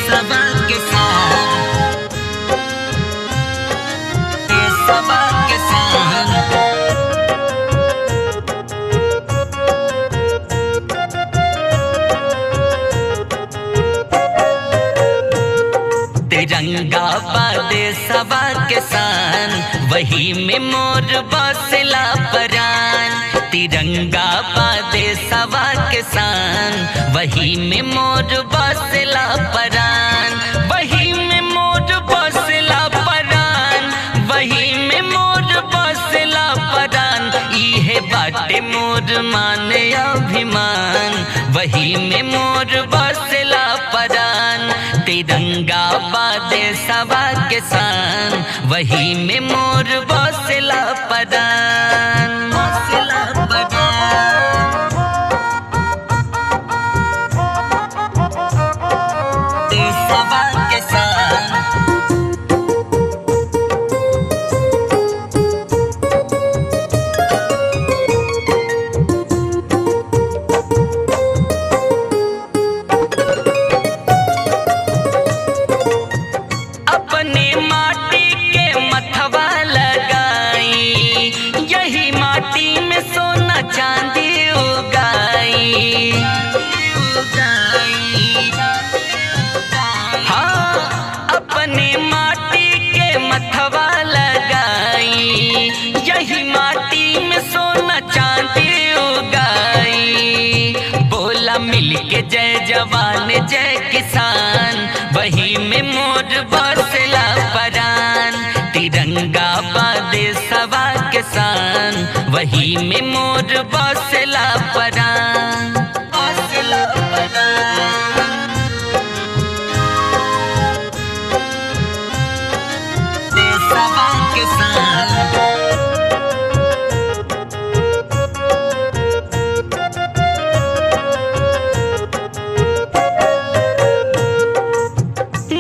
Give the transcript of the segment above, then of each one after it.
देशवा के शान, देशवा के शान। तिरंगा बा देशवा के शान, वही में मोर बसला परान। तिरंगा बा देशवा के शान, वही में मोर बसला परान। वही में मोर बसला परान, वही में मोर बसला परान। इहे बाटे मोर मान अभिमान, वही में मोर बसला परान। तिरंगा बा देशवा के शान, वही में मोर बसला परान, बसला परान। देशवा के शान। अपने माटी के मथवा लगाई, यही माटी में सोना चांदी उगाई। हाँ, अपने माटी के मथवा लगाई, यही माटी में सोना चांदी उगाई। बोला मिलके जय जवान जय किसान, वही में मोर बसला परान। तिरंगा बा देशवा के शान, वही में मोर बसला परान, बसला परान। देशवा के शान।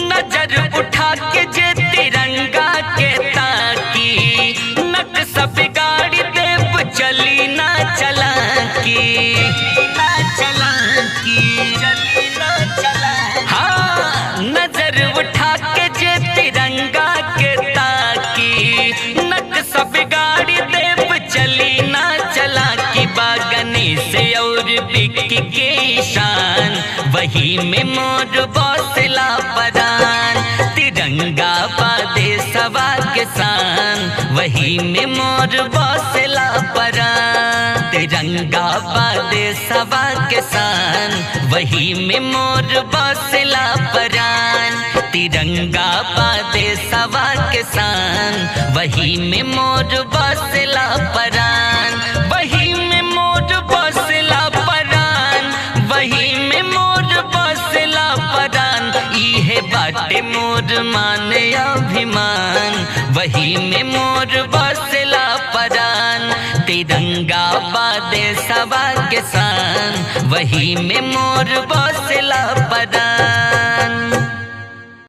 नजर उठा के जे तिरंगा के ताकी, नट सब गाड़ी देव चली ना चला की, ना चला की, चली ना चला। हाँ, नजर उठा के जे तिरंगा के ताकी, नट सब गाड़ी देव चली ना चला की। बागनी से और बिक्की के शान, वही में मोर बसला परान। तिरंगा बा देशवा के शान, वही में मोर बसला परान। तिरंगा बा देशवा के शान, वही में मोर बसला परान। तिरंगा बा देशवा के शान, वही में मोर बसला परान। वही में मोर बसला परान, वही में मोर बसला परान। इहे बाटे मोर मान अभिमान, वही में मोर बसला परान। तिरंगा बा देशवा के शान, वही में मोर बसला परान।